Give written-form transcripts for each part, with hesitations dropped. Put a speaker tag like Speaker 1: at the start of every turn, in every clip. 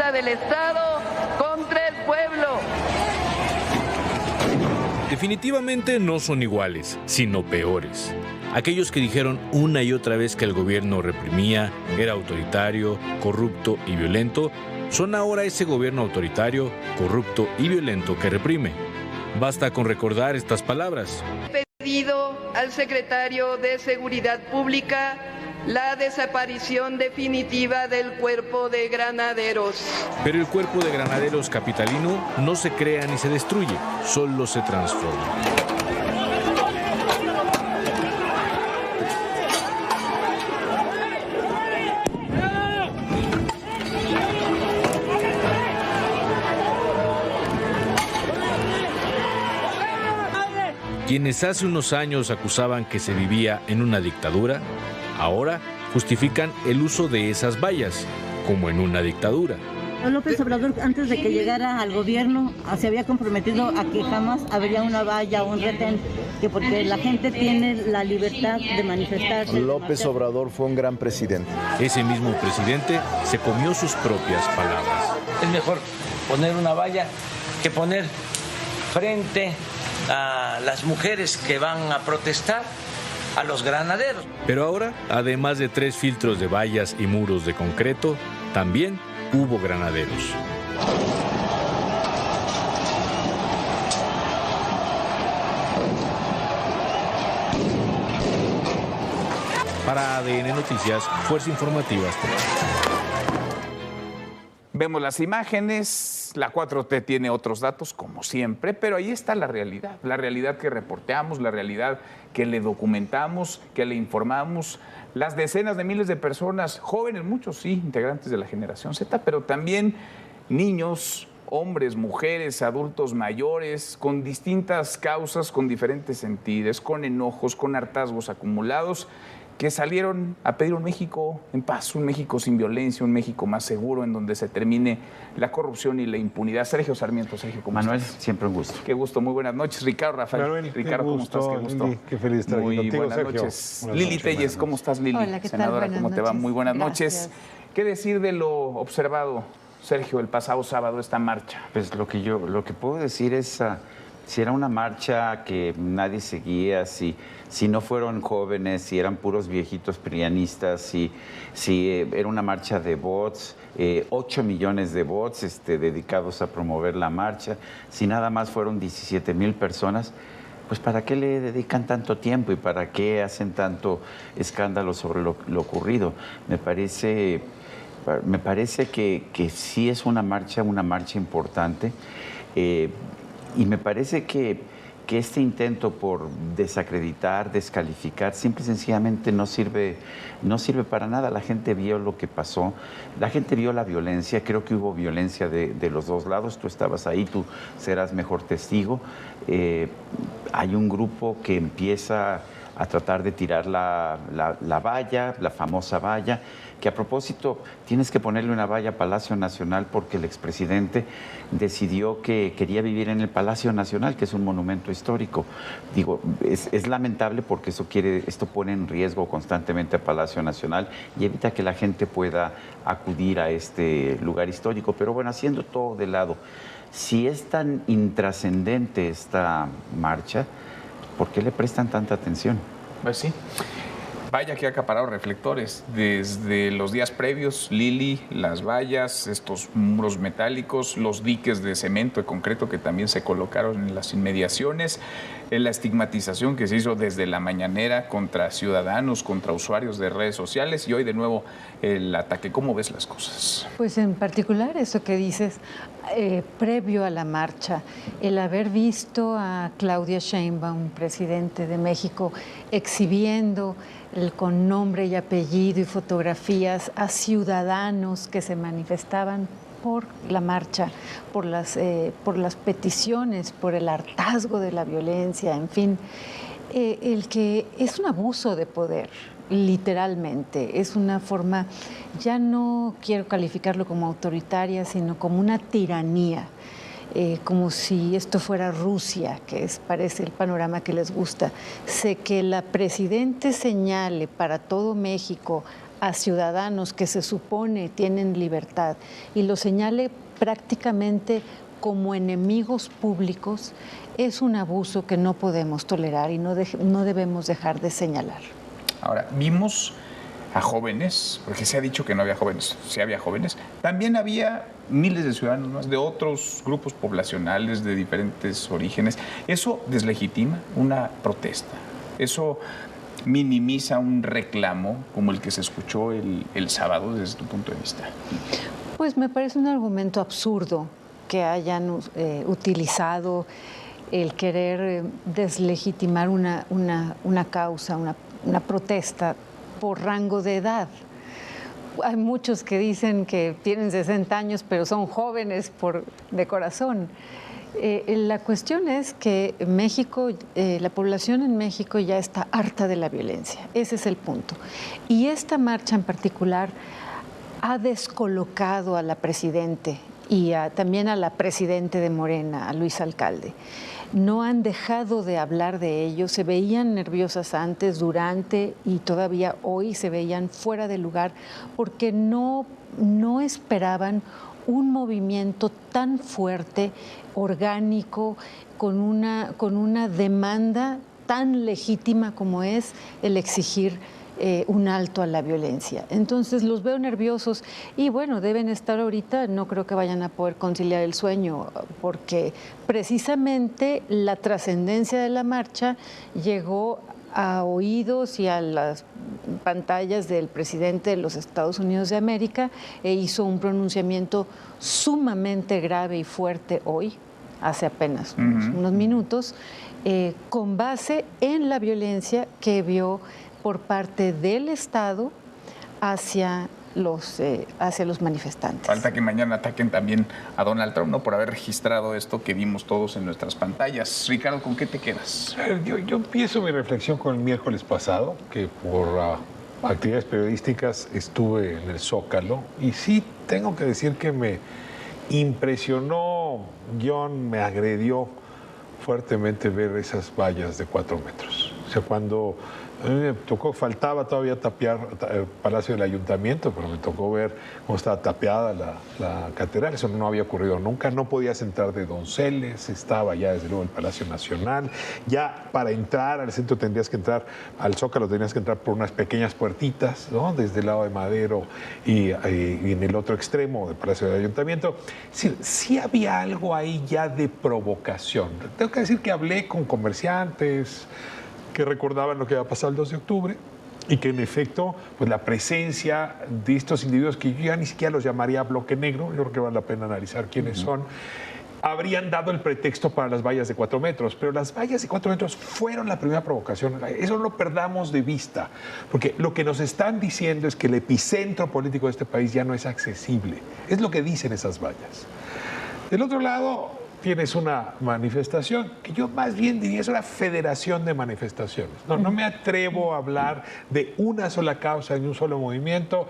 Speaker 1: venganza del Estado contra el pueblo.
Speaker 2: Definitivamente no son iguales, sino peores. Aquellos que dijeron una y otra vez que el gobierno reprimía, era autoritario, corrupto y violento, son ahora ese gobierno autoritario, corrupto y violento que reprime. Basta con recordar estas palabras.
Speaker 1: He pedido al secretario de Seguridad Pública la desaparición definitiva del cuerpo de granaderos.
Speaker 2: Pero el cuerpo de granaderos capitalino no se crea ni se destruye, solo se transforma. Quienes hace unos años acusaban que se vivía en una dictadura, ahora justifican el uso de esas vallas, como en una dictadura.
Speaker 3: López Obrador, antes de que llegara al gobierno, se había comprometido a que jamás habría una valla o un retén, que porque la gente tiene la libertad de manifestarse.
Speaker 4: López Obrador fue un gran presidente.
Speaker 2: Ese mismo presidente se comió sus propias palabras.
Speaker 5: Es mejor poner una valla que poner frente a las mujeres que van a protestar, a los granaderos.
Speaker 2: Pero ahora, además de 3 filtros de vallas y muros de concreto, también hubo granaderos. Para ADN Noticias, Fuerza Informativa Azteca.
Speaker 6: Vemos las imágenes, la 4T tiene otros datos, como siempre, pero ahí está la realidad que reporteamos, la realidad que le documentamos, que le informamos, las decenas de miles de personas, jóvenes, muchos sí, integrantes de la generación Z, pero también niños, hombres, mujeres, adultos mayores, con distintas causas, con diferentes sentidos, con enojos, con hartazgos acumulados, que salieron a pedir un México en paz, un México sin violencia, un México más seguro, en donde se termine la corrupción y la impunidad. Sergio Sarmiento, Sergio, ¿cómo
Speaker 7: Manuel,
Speaker 6: estás?
Speaker 7: siempre un gusto.
Speaker 6: Qué gusto, muy buenas noches. Ricardo, Rafael.
Speaker 8: Manuel,
Speaker 6: Ricardo,
Speaker 8: qué
Speaker 6: ¿cómo
Speaker 8: gusto,
Speaker 6: estás? Qué gusto.
Speaker 8: Lili, qué feliz estar aquí
Speaker 6: muy
Speaker 8: contigo,
Speaker 6: buenas
Speaker 8: Sergio.
Speaker 6: noches.
Speaker 8: Buenas
Speaker 6: Lili
Speaker 8: noches,
Speaker 6: Telles, ¿cómo estás, Lili?
Speaker 9: Hola, ¿qué tal?
Speaker 6: Senadora,
Speaker 9: Buenas
Speaker 6: ¿cómo te va?
Speaker 9: noches.
Speaker 6: Muy buenas
Speaker 9: Gracias.
Speaker 6: noches. ¿Qué decir de lo observado, Sergio, el pasado sábado, esta marcha?
Speaker 7: Pues lo que puedo decir es, si era una marcha que nadie seguía, si no fueron jóvenes, si eran puros viejitos prianistas, si era una marcha de bots, 8 millones de bots dedicados a promover la marcha, si nada más fueron 17,000 personas, pues ¿para qué le dedican tanto tiempo y para qué hacen tanto escándalo sobre lo ocurrido? Me parece que sí es una marcha importante, y me parece que este intento por desacreditar, descalificar, simple y sencillamente no sirve para nada. La gente vio lo que pasó, la gente vio la violencia, creo que hubo violencia de los dos lados, tú estabas ahí, tú serás mejor testigo. Hay un grupo que empieza a tratar de tirar la valla, la famosa valla, que a propósito tienes que ponerle una valla a Palacio Nacional porque el expresidente decidió que quería vivir en el Palacio Nacional, que es un monumento histórico. Digo, es lamentable porque esto pone en riesgo constantemente a Palacio Nacional y evita que la gente pueda acudir a este lugar histórico. Pero bueno, haciendo todo de lado, si es tan intrascendente esta marcha, ¿por qué le prestan tanta atención?
Speaker 6: Pues sí. Vaya que ha acaparado reflectores desde los días previos, Lili, las vallas, estos muros metálicos, los diques de cemento y concreto que también se colocaron en las inmediaciones, la estigmatización que se hizo desde la mañanera contra ciudadanos, contra usuarios de redes sociales y hoy de nuevo el ataque. ¿Cómo ves las cosas?
Speaker 9: Pues en particular eso que dices, previo a la marcha, el haber visto a Claudia Sheinbaum, presidente de México, exhibiendo con nombre y apellido y fotografías a ciudadanos que se manifestaban por la marcha, por las peticiones, por el hartazgo de la violencia, en fin, el que es un abuso de poder, literalmente, es una forma, ya no quiero calificarlo como autoritaria, sino como una tiranía. Como si esto fuera Rusia, que parece el panorama que les gusta. Sé que la presidente señale para todo México a ciudadanos que se supone tienen libertad y los señale prácticamente como enemigos públicos, es un abuso que no podemos tolerar y no debemos dejar de señalar.
Speaker 6: Ahora, vimos a jóvenes, porque se ha dicho que no había jóvenes, sí había jóvenes, también había miles de ciudadanos más de otros grupos poblacionales de diferentes orígenes. Eso deslegitima una protesta, eso minimiza un reclamo como el que se escuchó el sábado desde tu punto de vista.
Speaker 9: Pues me parece un argumento absurdo que hayan utilizado el querer deslegitimar una causa, una protesta por rango de edad. Hay muchos que dicen que tienen 60 años, pero son jóvenes de corazón. La cuestión es que México, la población en México ya está harta de la violencia. Ese es el punto. Y esta marcha en particular ha descolocado a la Presidente y también a la Presidente de Morena, a Luis Alcalde. No han dejado de hablar de ello, se veían nerviosas antes, durante y todavía hoy se veían fuera de lugar porque no esperaban un movimiento tan fuerte, orgánico, con una demanda tan legítima como es el exigir un alto a la violencia. Entonces los veo nerviosos y bueno, deben estar ahorita, no creo que vayan a poder conciliar el sueño porque precisamente la trascendencia de la marcha llegó a oídos y a las pantallas del presidente de los Estados Unidos de América e hizo un pronunciamiento sumamente grave y fuerte hoy, hace apenas unos minutos, con base en la violencia que vio por parte del Estado hacia los manifestantes.
Speaker 6: Falta que mañana ataquen también a Donald Trump, ¿no? Por haber registrado esto que vimos todos en nuestras pantallas. Ricardo, ¿con qué te quedas?
Speaker 8: Yo empiezo mi reflexión con el miércoles pasado, que por actividades periodísticas estuve en el Zócalo, y sí tengo que decir que me impresionó, me agredió fuertemente ver esas vallas de 4 metros. O sea, cuando a mí me tocó, faltaba todavía tapiar el Palacio del Ayuntamiento, pero me tocó ver cómo estaba tapiada la catedral. Eso no había ocurrido nunca. No podías entrar de Donceles, estaba ya desde luego el Palacio Nacional. Ya para entrar al centro tendrías que entrar, al Zócalo tenías que entrar por unas pequeñas puertitas, ¿no? Desde el lado de Madero y en el otro extremo del Palacio del Ayuntamiento. Sí había algo ahí ya de provocación. Tengo que decir que hablé con comerciantes que recordaban lo que había pasado el 2 de octubre y que en efecto pues la presencia de estos individuos que yo ya ni siquiera los llamaría bloque negro, yo creo que vale la pena analizar quiénes son, habrían dado el pretexto para las vallas de 4 metros, pero las vallas de 4 metros fueron la primera provocación. Eso no lo perdamos de vista, porque lo que nos están diciendo es que el epicentro político de este país ya no es accesible. Es lo que dicen esas vallas. Del otro lado, tienes una manifestación que yo más bien diría es una federación de manifestaciones. No me atrevo a hablar de una sola causa en un solo movimiento.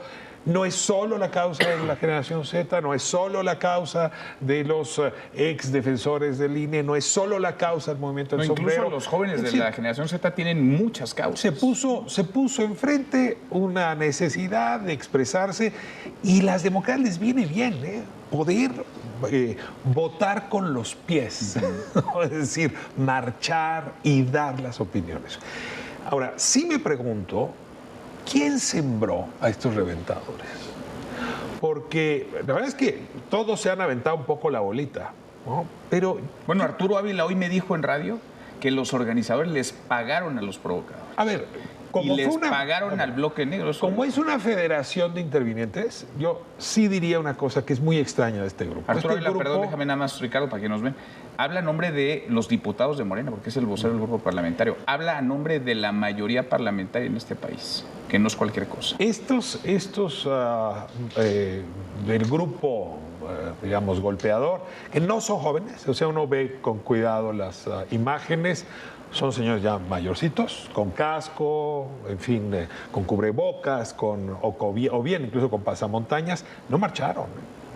Speaker 8: No es solo la causa de la generación Z, no es solo la causa de los ex defensores del INE, no es solo la causa del movimiento del sombrero.
Speaker 6: Incluso los jóvenes de la generación Z tienen muchas causas.
Speaker 8: Se puso enfrente una necesidad de expresarse y las democracias les viene bien, poder votar con los pies, es decir, marchar y dar las opiniones. Ahora, sí me pregunto, ¿quién sembró a estos reventadores? Porque la verdad es que todos se han aventado un poco la bolita, ¿no? Pero
Speaker 6: bueno, Arturo Ávila hoy me dijo en radio que los organizadores les pagaron a los provocadores.
Speaker 8: A ver,
Speaker 6: y les pagaron al bloque negro.
Speaker 8: Como es una federación de intervinientes, yo sí diría una cosa que es muy extraña de este grupo.
Speaker 6: Arturo Ávila, perdón, déjame nada más, Ricardo, para que nos ven. Habla a nombre de los diputados de Morena, porque es el vocero del grupo parlamentario. Habla a nombre de la mayoría parlamentaria en este país, que no es cualquier cosa.
Speaker 8: Estos del grupo, digamos, golpeador, que no son jóvenes, o sea, uno ve con cuidado las imágenes. Son señores ya mayorcitos, con casco, en fin, con cubrebocas, o bien incluso con pasamontañas. No marcharon.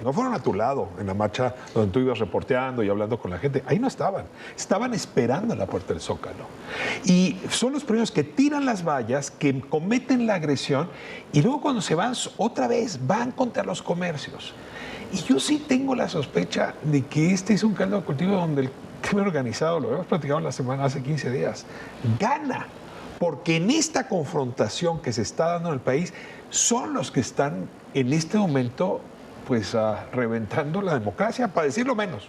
Speaker 8: no fueron a tu lado en la marcha donde tú ibas reporteando y hablando con la gente. Ahí no estaban. Estaban esperando en la puerta del Zócalo. Y son los primeros que tiran las vallas, que cometen la agresión y luego cuando se van otra vez van contra los comercios. Y yo sí tengo la sospecha de que este es un caldo de cultivo donde el crimen organizado, lo habíamos platicado en la semana hace 15 días, gana. Porque en esta confrontación que se está dando en el país, son los que están en este momento pues reventando la democracia, para decirlo menos.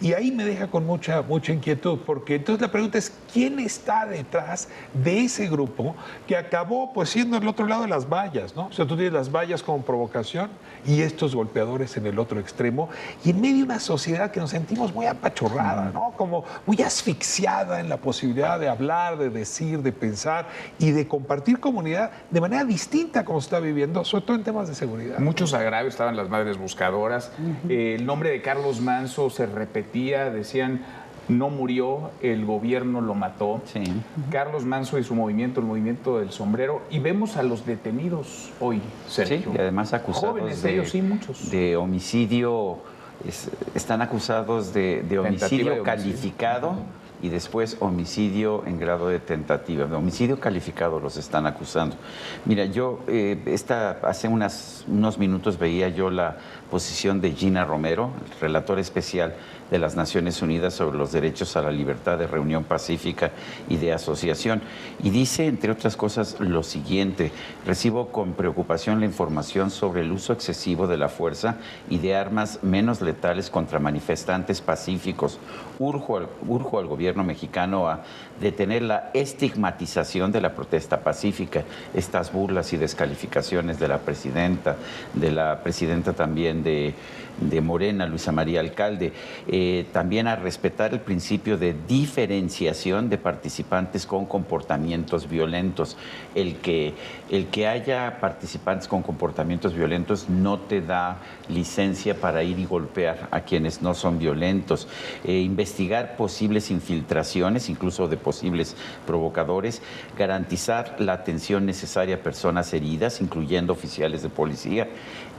Speaker 8: Y ahí me deja con mucha inquietud, porque entonces la pregunta es, ¿quién está detrás de ese grupo que acabó pues siendo el otro lado de las vallas, ¿no? O sea, tú tienes las vallas como provocación y estos golpeadores en el otro extremo, y en medio de una sociedad que nos sentimos muy apachurrada, ¿no? Como muy asfixiada en la posibilidad de hablar, de decir, de pensar y de compartir comunidad de manera distinta como se está viviendo, sobre todo en temas de seguridad.
Speaker 6: Muchos agravios, estaban las madres buscadoras, el nombre de Carlos Manso se repetía, decían, no murió, el gobierno lo mató.
Speaker 7: Sí.
Speaker 6: Carlos Manso y su movimiento, el movimiento del sombrero, y vemos a los detenidos hoy, Sergio.
Speaker 7: Sí, y además acusados
Speaker 6: jóvenes ellos, sí, muchos.
Speaker 7: de homicidio, están acusados de homicidio calificado y después homicidio en grado de tentativa. De homicidio calificado los están acusando. Mira, yo hace unos minutos veía yo la posición de Gina Romero, el relator especial de las Naciones Unidas sobre los derechos a la libertad de reunión pacífica y de asociación. Y dice, entre otras cosas, lo siguiente: recibo con preocupación la información sobre el uso excesivo de la fuerza y de armas menos letales contra manifestantes pacíficos. Urjo al gobierno mexicano a detener la estigmatización de la protesta pacífica, estas burlas y descalificaciones de la presidenta también de Morena, Luisa María Alcalde, también a respetar el principio de diferenciación de participantes con comportamientos violentos. El que haya participantes con comportamientos violentos no te da licencia para ir y golpear a quienes no son violentos. Investigar posibles infiltraciones, incluso de posibles provocadores, garantizar la atención necesaria a personas heridas, incluyendo oficiales de policía,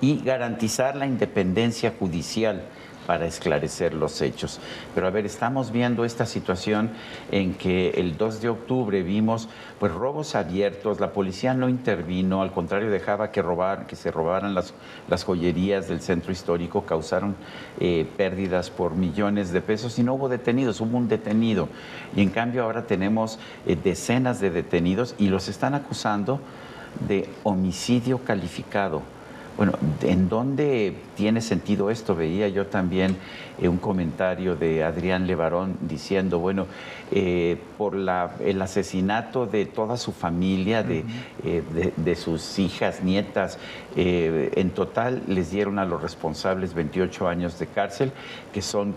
Speaker 7: y garantizar la independencia judicial para esclarecer los hechos. Pero a ver, estamos viendo esta situación en que el 2 de octubre vimos pues robos abiertos, la policía no intervino, al contrario dejaba que se robaran las joyerías del centro histórico, causaron pérdidas por millones de pesos y no hubo detenidos, hubo un detenido. Y en cambio ahora tenemos decenas de detenidos y los están acusando de homicidio calificado. Bueno, ¿en dónde tiene sentido esto? Veía yo también un comentario de Adrián Levarón diciendo, bueno, por el asesinato de toda su familia, de sus hijas, nietas, en total les dieron a los responsables 28 años de cárcel, que son,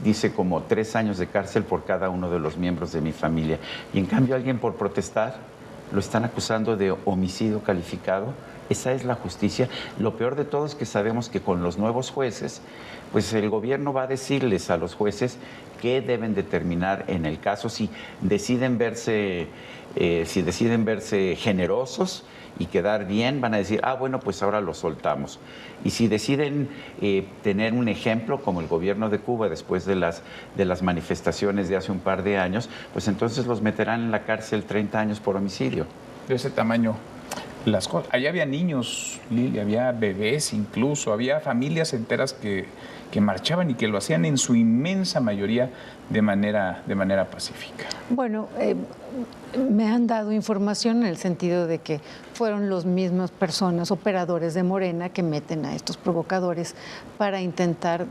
Speaker 7: dice, como 3 años de cárcel por cada uno de los miembros de mi familia. Y en cambio alguien por protestar lo están acusando de homicidio calificado. Esa es la justicia. Lo peor de todo es que sabemos que con los nuevos jueces, pues el gobierno va a decirles a los jueces qué deben determinar en el caso. Si deciden verse generosos y quedar bien, van a decir, bueno, pues ahora los soltamos. Y si deciden tener un ejemplo, como el gobierno de Cuba después de las manifestaciones de hace un par de años, pues entonces los meterán en la cárcel 30 años por homicidio.
Speaker 6: De ese tamaño. Las cosas. Allá había niños, Lili, había bebés incluso, había familias enteras que marchaban y que lo hacían en su inmensa mayoría de manera pacífica.
Speaker 9: Bueno, me han dado información en el sentido de que fueron las mismas personas, operadores de Morena, que meten a estos provocadores para intentar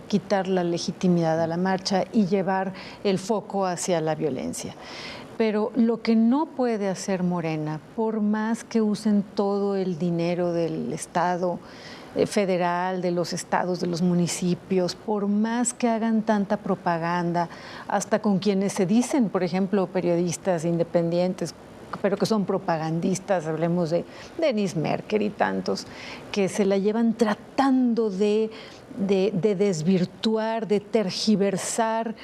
Speaker 9: quitar la legitimidad a la marcha y llevar el foco hacia la violencia. Pero lo que no puede hacer Morena, por más que usen todo el dinero del Estado federal, de los estados, de los municipios, por más que hagan tanta propaganda, hasta con quienes se dicen, por ejemplo, periodistas independientes, pero que son propagandistas, hablemos de Denise Merker y tantos, que se la llevan tratando de desvirtuar, de tergiversar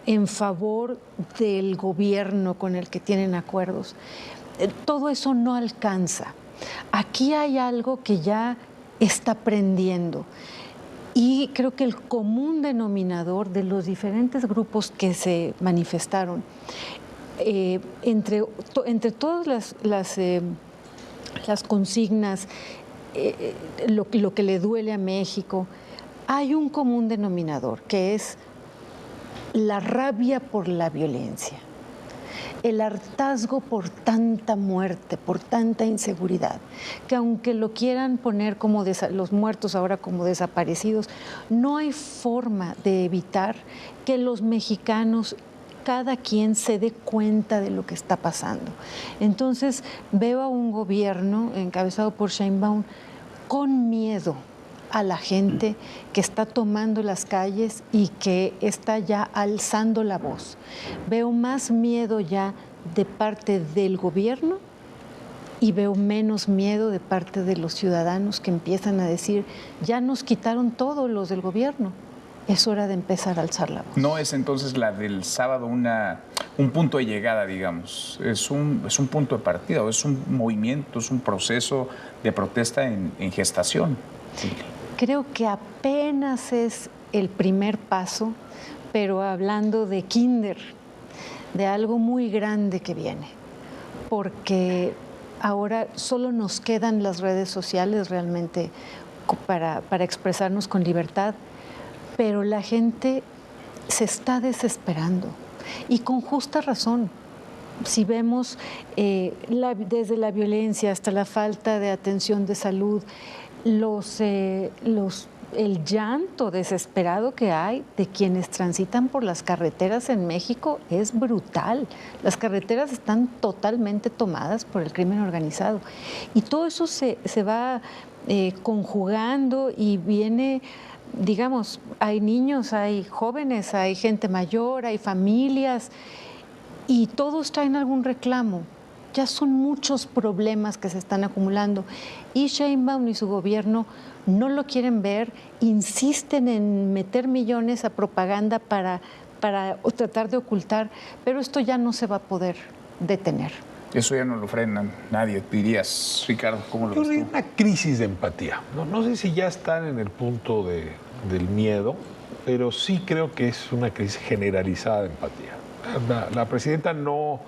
Speaker 9: en favor del gobierno con el que tienen acuerdos. Todo eso no alcanza. Aquí hay algo que ya está prendiendo. Y creo que el común denominador de los diferentes grupos que se manifestaron, entre todas las consignas, lo que le duele a México, hay un común denominador, que es la rabia por la violencia, el hartazgo por tanta muerte, por tanta inseguridad, que aunque lo quieran poner como los muertos ahora como desaparecidos, no hay forma de evitar que los mexicanos, cada quien se dé cuenta de lo que está pasando. Entonces veo a un gobierno encabezado por Sheinbaum con miedo a la gente que está tomando las calles y que está ya alzando la voz. Veo más miedo ya de parte del gobierno y veo menos miedo de parte de los ciudadanos que empiezan a decir, ya nos quitaron todos los del gobierno, es hora de empezar a alzar la voz.
Speaker 6: ¿No es entonces la del sábado un punto de llegada, digamos? ¿Es un punto de partida o es un movimiento, es un proceso de protesta en gestación? Sí.
Speaker 9: Creo que apenas es el primer paso, pero hablando de kinder, de algo muy grande que viene, porque ahora solo nos quedan las redes sociales realmente para expresarnos con libertad, pero la gente se está desesperando y con justa razón. Si vemos desde la violencia hasta la falta de atención de salud, el llanto desesperado que hay de quienes transitan por las carreteras en México es brutal. Las carreteras están totalmente tomadas por el crimen organizado. Y todo eso se va conjugando y viene, digamos, hay niños, hay jóvenes, hay gente mayor, hay familias, y todos traen algún reclamo. Ya son muchos problemas que se están acumulando y Sheinbaum y su gobierno no lo quieren ver, insisten en meter millones a propaganda para tratar de ocultar, pero esto ya no se va a poder detener.
Speaker 6: Eso ya no lo frenan nadie, dirías, Ricardo, ¿cómo lo ves tú?
Speaker 8: Hay una crisis de empatía. No sé si ya están en el punto del miedo, pero sí creo que es una crisis generalizada de empatía. La presidenta no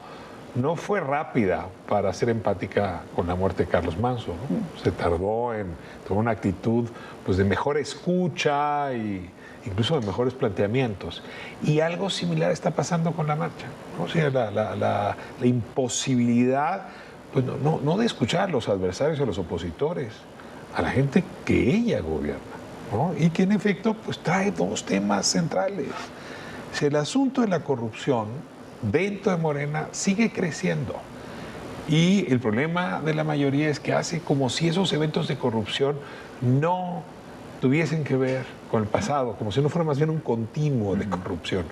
Speaker 8: fue rápida para ser empática con la muerte de Carlos Manso, ¿no? Se tardó en tomar una actitud pues, de mejor escucha e incluso de mejores planteamientos. Y algo similar está pasando con la marcha, ¿no? O sea, la imposibilidad pues, no de escuchar a los adversarios y a los opositores, a la gente que ella gobierna, ¿no? Y que en efecto pues, trae dos temas centrales. Si el asunto de la corrupción dentro de Morena sigue creciendo. Y el problema de la mayoría es que hace como si esos eventos de corrupción no tuviesen que ver con el pasado, como si no fuera más bien un continuo de corrupción,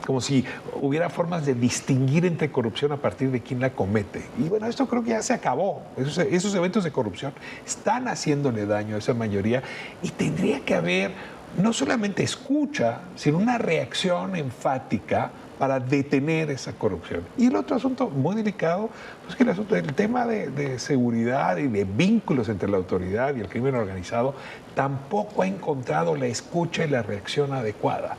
Speaker 8: como si hubiera formas de distinguir entre corrupción a partir de quién la comete. Y bueno, esto creo que ya se acabó. Esos eventos de corrupción están haciéndole daño a esa mayoría y tendría que haber no solamente escucha, sino una reacción enfática para detener esa corrupción. Y el otro asunto muy delicado, pues que el tema de seguridad y de vínculos entre la autoridad y el crimen organizado tampoco ha encontrado la escucha y la reacción adecuada.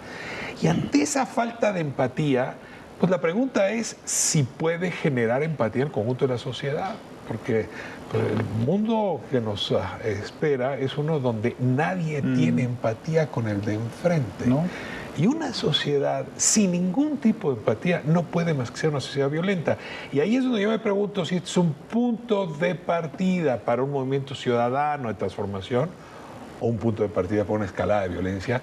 Speaker 8: Y ante esa falta de empatía, pues la pregunta es si puede generar empatía en el conjunto de la sociedad, porque pues, el mundo que nos espera es uno donde nadie tiene empatía con el de enfrente. ¿No? Y una sociedad sin ningún tipo de empatía no puede más que ser una sociedad violenta. Y ahí es donde yo me pregunto si es un punto de partida para un movimiento ciudadano de transformación o un punto de partida para una escalada de violencia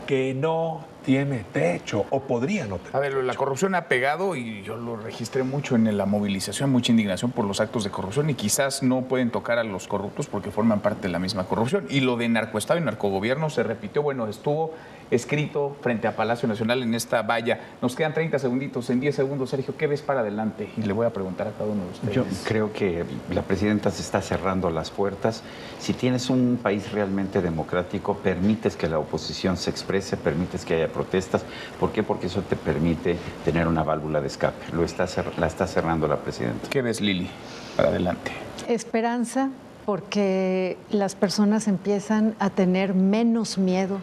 Speaker 8: que no tiene techo o podría no tener.
Speaker 6: A ver, la corrupción ha pegado y yo lo registré mucho en la movilización, mucha indignación por los actos de corrupción y quizás no pueden tocar a los corruptos porque forman parte de la misma corrupción. Y lo de narcoestado y narcogobierno se repitió, bueno, estuvo escrito frente a Palacio Nacional en esta valla. Nos quedan 30 segunditos, en 10 segundos, Sergio, ¿qué ves para adelante? Y le voy a preguntar a cada uno de ustedes.
Speaker 7: Yo creo que la presidenta se está cerrando las puertas. Si tienes un país realmente democrático, permites que la oposición se exprese, permites que haya protestas. ¿Por qué? Porque eso te permite tener una válvula de escape. La está cerrando la presidenta.
Speaker 6: ¿Qué ves, Lili, para adelante?
Speaker 9: Esperanza, porque las personas empiezan a tener menos miedo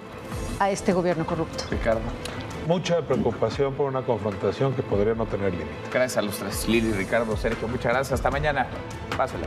Speaker 9: a este gobierno corrupto.
Speaker 6: Ricardo.
Speaker 8: Mucha preocupación por una confrontación que podría no tener límite.
Speaker 6: Gracias a los tres, Lili, Ricardo, Sergio, muchas gracias. Hasta mañana. Pásale.